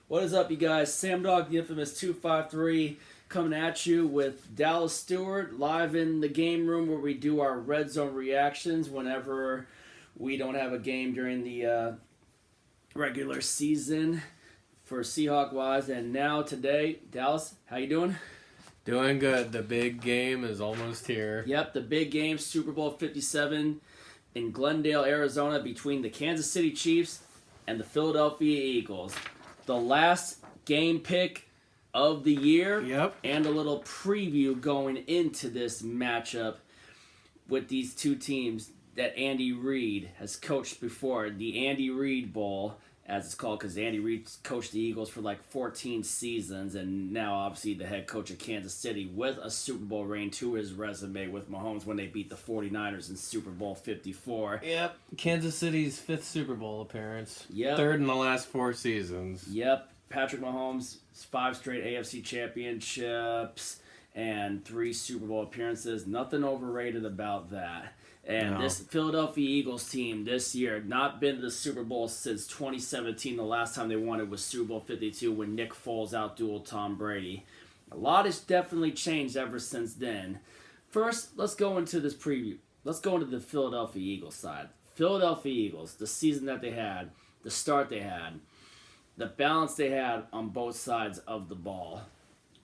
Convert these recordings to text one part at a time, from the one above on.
What is up, you guys? Sam Dog, the infamous 253, coming at you with Dallas Stewart live in the game room where we do our red zone reactions whenever we don't have a game during the regular season for Seahawk wise. And now today, Dallas, how you doing? Doing good. The big game is almost here. Yep, the big game, Super Bowl 57 in Glendale, Arizona, between the Kansas City Chiefs and the Philadelphia Eagles. The last game pick of the year. Yep. And a little preview going into this matchup with these two teams that Andy Reid has coached before. The Andy Reid Bowl, as it's called, because Andy Reid coached the Eagles for like 14 seasons, and now obviously the head coach of Kansas City with a Super Bowl reign to his resume with Mahomes when they beat the 49ers in Super Bowl 54. Yep. Kansas City's 5th Super Bowl appearance. Yep. 3rd in the last 4 seasons. Yep. Patrick Mahomes, 5 straight AFC championships and 3 Super Bowl appearances. Nothing overrated about that. And this Philadelphia Eagles team this year not been to the Super Bowl since 2017. The last time they won it was Super Bowl 52 when Nick Foles outdueled Tom Brady. A lot has definitely changed ever since then. First, let's go into this preview. Let's go into the Philadelphia Eagles side. Philadelphia Eagles, the season that they had, the start they had, the balance they had on both sides of the ball.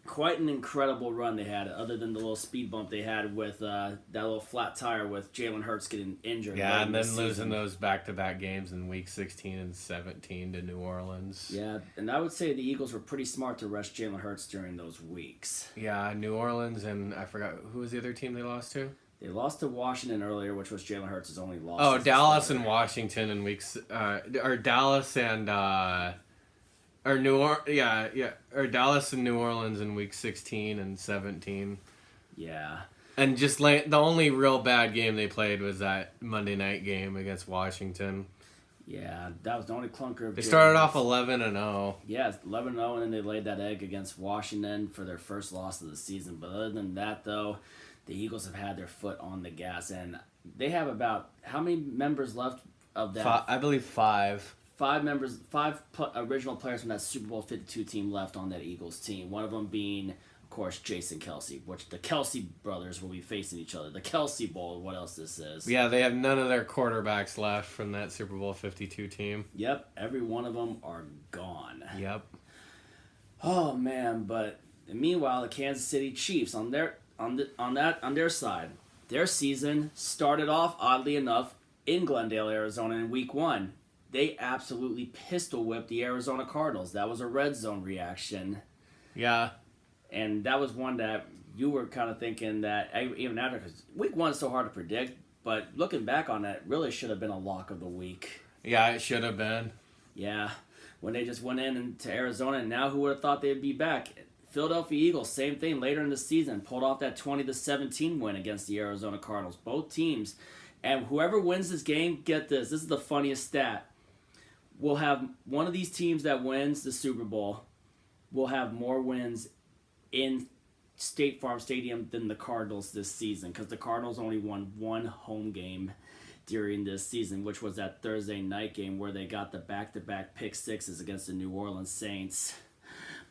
Quite an incredible run they had, other than the little speed bump they had with that little flat tire with Jalen Hurts getting injured. Yeah, and then losing those back-to-back games in Week 16 and 17 to New Orleans. Yeah, and I would say the Eagles were pretty smart to rush Jalen Hurts during those weeks. Yeah, New Orleans, and I forgot, who was the other team they lost to? They lost to Washington earlier, which was Jalen Hurts' only loss. Oh, Dallas and Washington in weeks, or Dallas and or or Dallas and New Orleans in Week 16 and 17. Yeah. And just the only real bad game they played was that Monday night game against Washington. Yeah, that was the only clunker. They started off 11-0. Yeah, 11-0, and then they laid that egg against Washington for their first loss of the season. But other than that, though, the Eagles have had their foot on the gas, and they have about how many members left of that? I believe 5. 5 members, original players from that Super Bowl 52 team left on that Eagles team. One of them being, of course, Jason Kelce, which the Kelce brothers will be facing each other. The Kelce Bowl, what else this is. Yeah, they have none of their quarterbacks left from that Super Bowl 52 team. Yep, every one of them are gone. Yep. Oh man, but meanwhile, the Kansas City Chiefs on their side, their season started off oddly enough in Glendale, Arizona in Week 1. They absolutely pistol whipped the Arizona Cardinals. That was a red zone reaction. Yeah. And that was one that you were kind of thinking that, even after, because Week 1 is so hard to predict, but looking back on that, it really should have been a lock of the week. Yeah, it should have been. Yeah, when they just went into Arizona, and now who would have thought they'd be back? Philadelphia Eagles, same thing later in the season, pulled off that 20-17 win against the Arizona Cardinals. Both teams. And whoever wins this game, get this. This is the funniest stat. We'll have one of these teams that wins the Super Bowl will have more wins in State Farm Stadium than the Cardinals this season, because the Cardinals only won one home game during this season, which was that Thursday night game where they got the back-to-back pick sixes against the New Orleans Saints.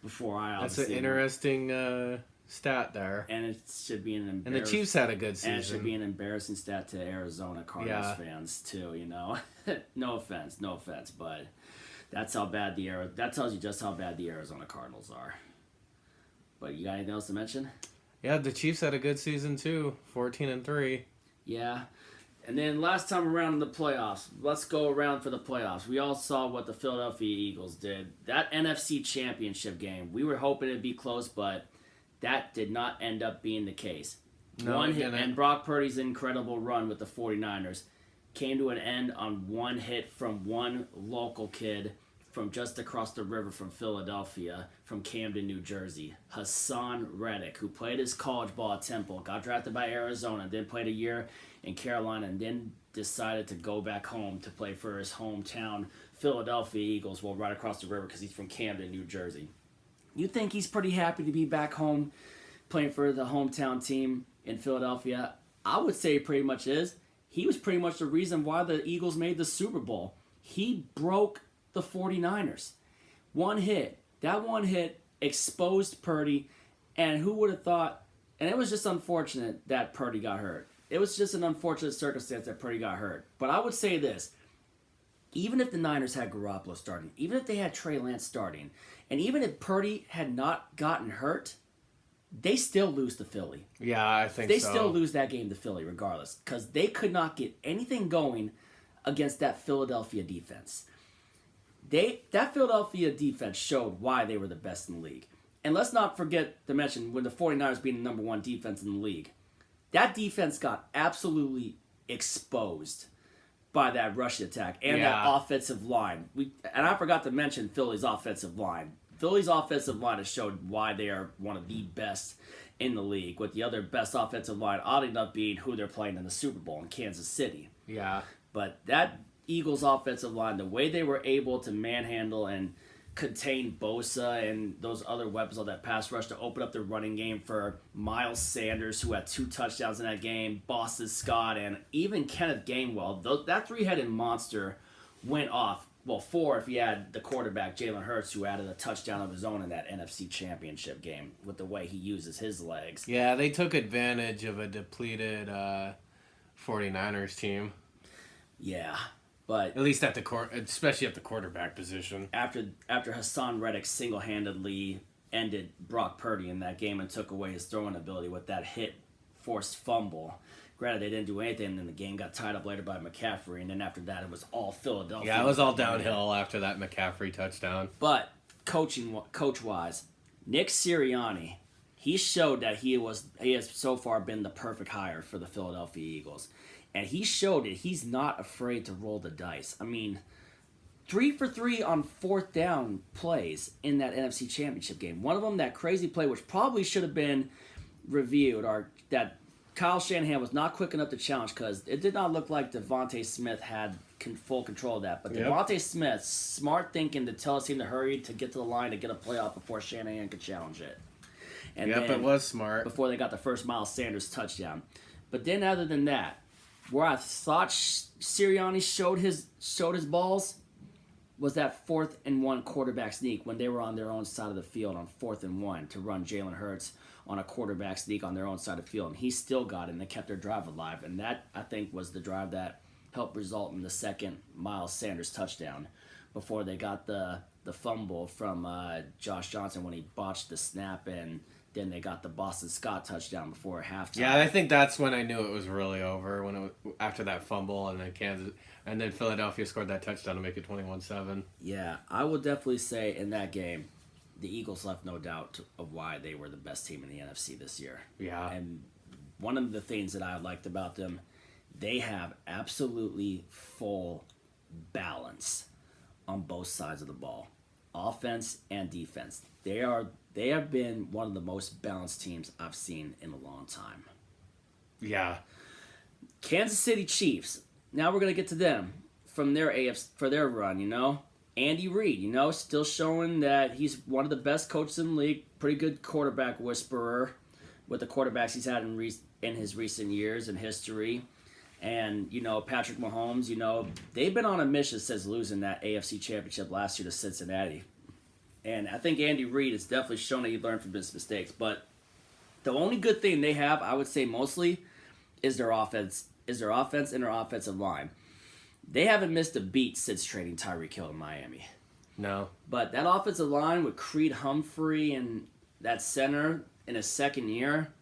That's an interesting stat there. And it should be an embarrassing. And the Chiefs had a good season. And it should be an embarrassing stat to Arizona Cardinals fans too. You know, no offense, but that's how bad that tells you just how bad the Arizona Cardinals are. But you got anything else to mention? Yeah, the Chiefs had a good season too, 14-3. Yeah. And then last time around in the playoffs, let's go around for the playoffs. We all saw what the Philadelphia Eagles did. That NFC Championship game, we were hoping it'd be close, but that did not end up being the case. No, One hit, and Brock Purdy's incredible run with the 49ers came to an end on one hit from one local kid from just across the river from Philadelphia, from Camden, New Jersey. Hassan Reddick, who played his college ball at Temple, got drafted by Arizona, then played a year in Carolina, and then decided to go back home to play for his hometown Philadelphia Eagles, well, right across the river because he's from Camden, New Jersey. You think he's pretty happy to be back home playing for the hometown team in Philadelphia? I would say he pretty much is. He was pretty much the reason why the Eagles made the Super Bowl. He broke the 49ers. One hit, That one hit exposed Purdy, and who would have thought? And it was just unfortunate that Purdy got hurt. It was just an unfortunate circumstance that Purdy got hurt. But I would say this. Even if the Niners had Garoppolo starting, even if they had Trey Lance starting, and even if Purdy had not gotten hurt, they still lose to Philly. Yeah, I think They so. still lose that game to Philly regardless, because they could not get anything going against that Philadelphia defense. That Philadelphia defense showed why they were the best in the league. And let's not forget to mention when the 49ers being the number one defense in the league, that defense got absolutely exposed by that rushing attack and that offensive line. And I forgot to mention Philly's offensive line. Philly's offensive line has showed why they are one of the best in the league, with the other best offensive line oddly enough being who they're playing in the Super Bowl in Kansas City. Yeah. But that Eagles offensive line, the way they were able to manhandle and contain Bosa and those other weapons on that pass rush to open up the running game for Miles Sanders, who had 2 touchdowns in that game, Boston Scott, and even Kenneth Gainwell. That three-headed monster went off. Well, 4 if you had the quarterback, Jalen Hurts, who added a touchdown of his own in that NFC Championship game with the way he uses his legs. Yeah, they took advantage of a depleted 49ers team. Yeah, but at least especially at the quarterback position. After Hassan Reddick single-handedly ended Brock Purdy in that game and took away his throwing ability with that forced fumble. Granted, they didn't do anything, and the game got tied up later by McCaffrey, and then after that, it was all Philadelphia. Yeah, it was all downhill after that McCaffrey touchdown. But coach-wise, Nick Sirianni, he showed that he has so far been the perfect hire for the Philadelphia Eagles. And he showed it. He's not afraid to roll the dice. I mean, 3 for 3 on 4th down plays in that NFC Championship game. One of them, that crazy play, which probably should have been reviewed, or that Kyle Shanahan was not quick enough to challenge, because it did not look like Devontae Smith had full control of that. But Devontae Smith, smart thinking to tell his team to hurry to get to the line to get a playoff before Shanahan could challenge it. And it was smart. Before they got the first Miles Sanders touchdown. But then other than that, where I thought Sirianni showed his balls was that 4th and 1 quarterback sneak when they were on their own side of the field on 4th and 1 to run Jalen Hurts on a quarterback sneak on their own side of the field, and he still got it and they kept their drive alive. And that, I think, was the drive that helped result in the second Miles Sanders touchdown before they got the fumble from Josh Johnson when he botched the snap, and then they got the Boston Scott touchdown before halftime. Yeah, I think that's when I knew it was really over, after that fumble, and then Philadelphia scored that touchdown to make it 21-7. Yeah, I would definitely say in that game, the Eagles left no doubt of why they were the best team in the NFC this year. Yeah. And one of the things that I liked about them, they have absolutely full balance on both sides of the ball, offense and defense. They have been one of the most balanced teams I've seen in a long time. Yeah. Kansas City Chiefs. Now we're gonna get to them from their for their run. Andy Reid, still showing that he's one of the best coaches in the league. Pretty good quarterback whisperer with the quarterbacks he's had in his recent years and history. And, Patrick Mahomes, they've been on a mission since losing that AFC Championship last year to Cincinnati. And I think Andy Reid has definitely shown that he learned from his mistakes. But the only good thing they have, I would say mostly, is their offense and their offensive line. They haven't missed a beat since trading Tyreek Hill to Miami. No. But that offensive line with Creed Humphrey and that center in his second year,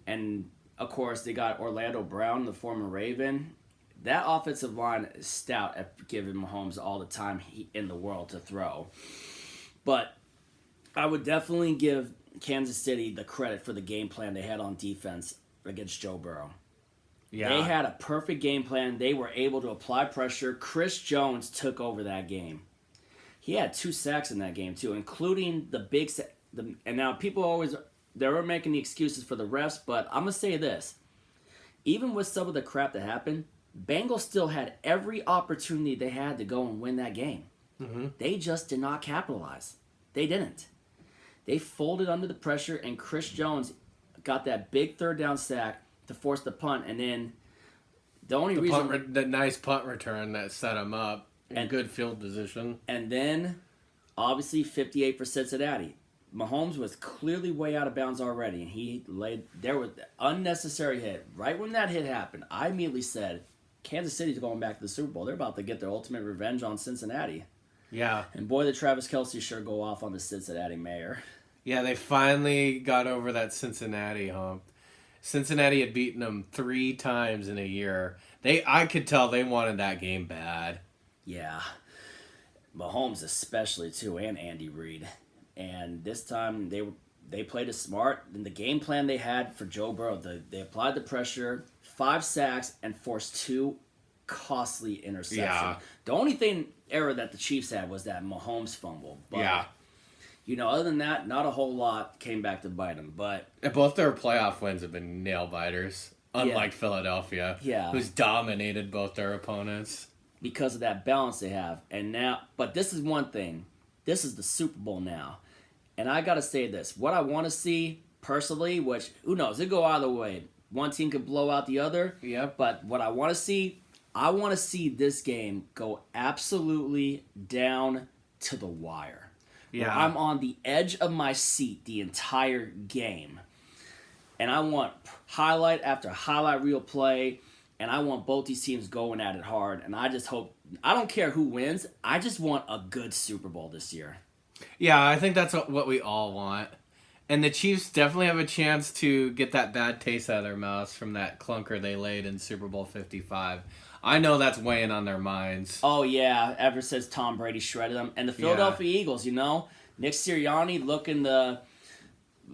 and of course they got Orlando Brown, the former Raven. That offensive line is stout at giving Mahomes all the time in the world to throw. But I would definitely give Kansas City the credit for the game plan they had on defense against Joe Burrow. Yeah. They had a perfect game plan. They were able to apply pressure. Chris Jones took over that game. He had 2 sacks in that game, too, including the big sack. And now people they were making the excuses for the refs, but I'm going to say this. Even with some of the crap that happened, Bengals still had every opportunity they had to go and win that game. Mm-hmm. They just did not capitalize. They didn't. They folded under the pressure, and Chris Jones got that big 3rd down sack to force the punt, and then the nice punt return that set him up in good field position. And then obviously 58 for Cincinnati. Mahomes was clearly way out of bounds already, and there was an unnecessary hit. Right when that hit happened, I immediately said, Kansas City's going back to the Super Bowl. They're about to get their ultimate revenge on Cincinnati. Yeah. And boy, did Travis Kelce sure go off on the Cincinnati mayor. Yeah, they finally got over that Cincinnati hump. Cincinnati had beaten them 3 times in a year. I could tell they wanted that game bad. Yeah. Mahomes especially, too, and Andy Reid. And this time they played it smart. And the game plan they had for Joe Burrow, they applied the pressure, 5 sacks, and forced 2 costly interceptions. Yeah. The only error that the Chiefs had was that Mahomes fumble. But, Yeah. Other than that, not a whole lot came back to bite them. But And both their playoff wins have been nail biters, unlike Philadelphia, who's dominated both their opponents. Because of that balance they have. But this is one thing. This is the Super Bowl now. And I got to say this. What I want to see, personally, which, who knows, it go either way. One team could blow out the other. Yep. But what I want to see, I want to see this game go absolutely down to the wire. Yeah. Where I'm on the edge of my seat the entire game. And I want highlight after highlight reel play. And I want both these teams going at it hard. And I just hope, I don't care who wins. I just want a good Super Bowl this year. Yeah, I think that's what we all want. And the Chiefs definitely have a chance to get that bad taste out of their mouths from that clunker they laid in Super Bowl 55. I know that's weighing on their minds. Oh, yeah, ever since Tom Brady shredded them. And the Philadelphia Eagles, Nick Sirianni looking to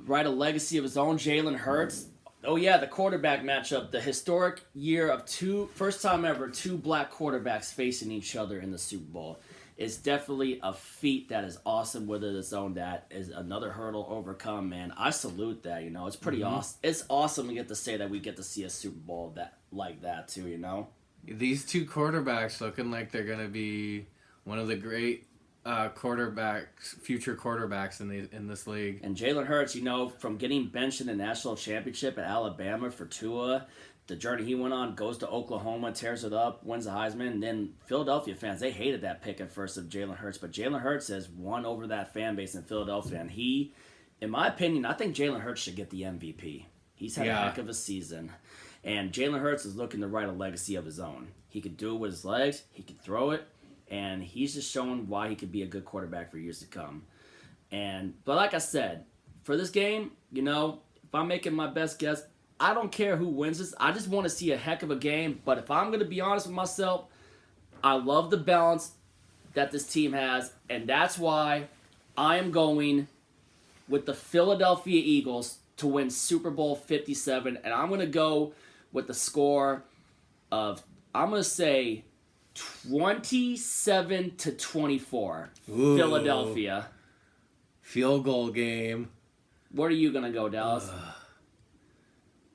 write a legacy of his own. Jalen Hurts. Oh, yeah, the quarterback matchup. The historic year of first time ever, 2 black quarterbacks facing each other in the Super Bowl. It's definitely a feat that is awesome within its own. That is another hurdle overcome, man. I salute that, It's pretty awesome. It's awesome to get to say that we get to see a Super Bowl like that, too, These 2 quarterbacks looking like they're going to be one of the great future quarterbacks in this league. And Jalen Hurts, from getting benched in the national championship at Alabama for Tua, the journey he went on, goes to Oklahoma, tears it up, wins the Heisman. And then Philadelphia fans, they hated that pick at first of Jalen Hurts. But Jalen Hurts has won over that fan base in Philadelphia. And he, in my opinion, I think Jalen Hurts should get the MVP. He's had a heck of a season. And Jalen Hurts is looking to write a legacy of his own. He could do it with his legs. He could throw it. And he's just showing why he could be a good quarterback for years to come. But like I said, for this game, if I'm making my best guess, I don't care who wins this. I just want to see a heck of a game. But if I'm going to be honest with myself, I love the balance that this team has. And that's why I am going with the Philadelphia Eagles to win Super Bowl 57. And I'm going to go with the score of, I'm going to say, 27-24. Ooh. Philadelphia. Field goal game. Where are you going to go, Dallas?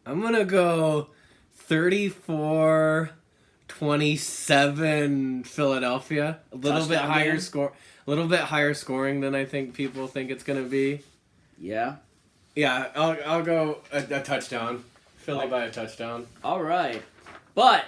I'm going to go 34-27 Philadelphia. A little bit higher scoring than I think people think it's going to be. Yeah. Yeah, I'll go a touchdown. Philly by a touchdown. All right. But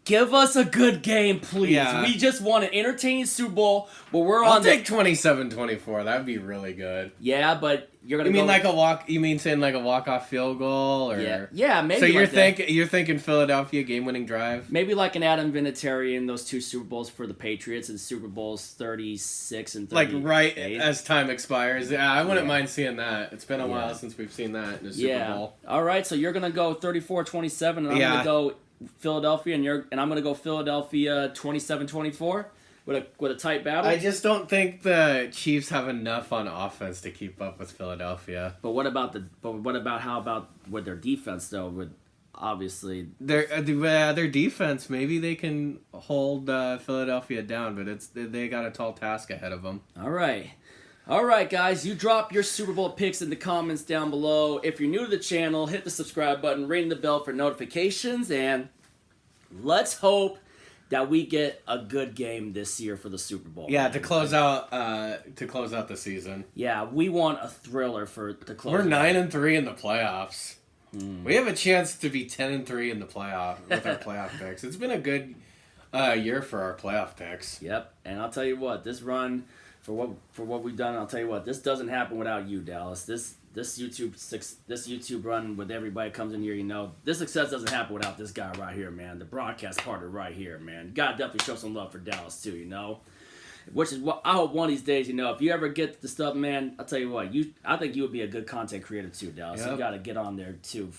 give us a good game, please. Yeah. We just want an entertaining Super Bowl where we're I'll on take 27-24. That'd be really good. Yeah, but you're gonna. You mean like a walk? You mean saying like a walk-off field goal, or yeah, maybe. So you're you're thinking Philadelphia game-winning drive? Maybe like an Adam Vinatieri in those 2 Super Bowls for the Patriots and Super Bowls 36 and 38. Like right as time expires. Yeah, I wouldn't mind seeing that. It's been a while since we've seen that in a Super Bowl. All right, so you're gonna go 34-27, and I'm gonna go Philadelphia, and I'm gonna go Philadelphia 27-24. With a tight battle. I just don't think the Chiefs have enough on offense to keep up with Philadelphia. But what about how about with their defense though? With obviously their defense, maybe they can hold Philadelphia down, but they got a tall task ahead of them. All right, guys, you drop your Super Bowl picks in the comments down below. If you're new to the channel, hit the subscribe button, ring the bell for notifications, and let's hope that we get a good game this year for the Super Bowl. Yeah, to close out the season. Yeah, we want a thriller to close. We're 9-3 in the playoffs. We have a chance to be 10-3 in the playoff with our playoff picks. It's been a good year for our playoff picks. Yep, and I'll tell you what, this run for what we've done. I'll tell you what, this doesn't happen without you, Dallas. This YouTube run with everybody comes in here. You know, this success doesn't happen without this guy right here, man. The broadcast partner right here, man. You gotta definitely show some love for Dallas too. You know. Which is what I hope one of these days, you know, if you ever get the stuff, man, I'll tell you what, I think you would be a good content creator too, Dallas. Yep. You got to get on there too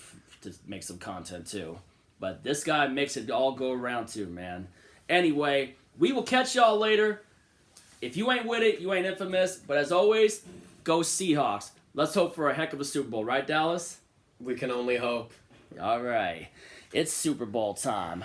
to make some content too. But this guy makes it all go around too, man. Anyway, we will catch y'all later. If you ain't with it, you ain't infamous. But as always, go Seahawks. Let's hope for a heck of a Super Bowl, right, Dallas? We can only hope. All right. It's Super Bowl time.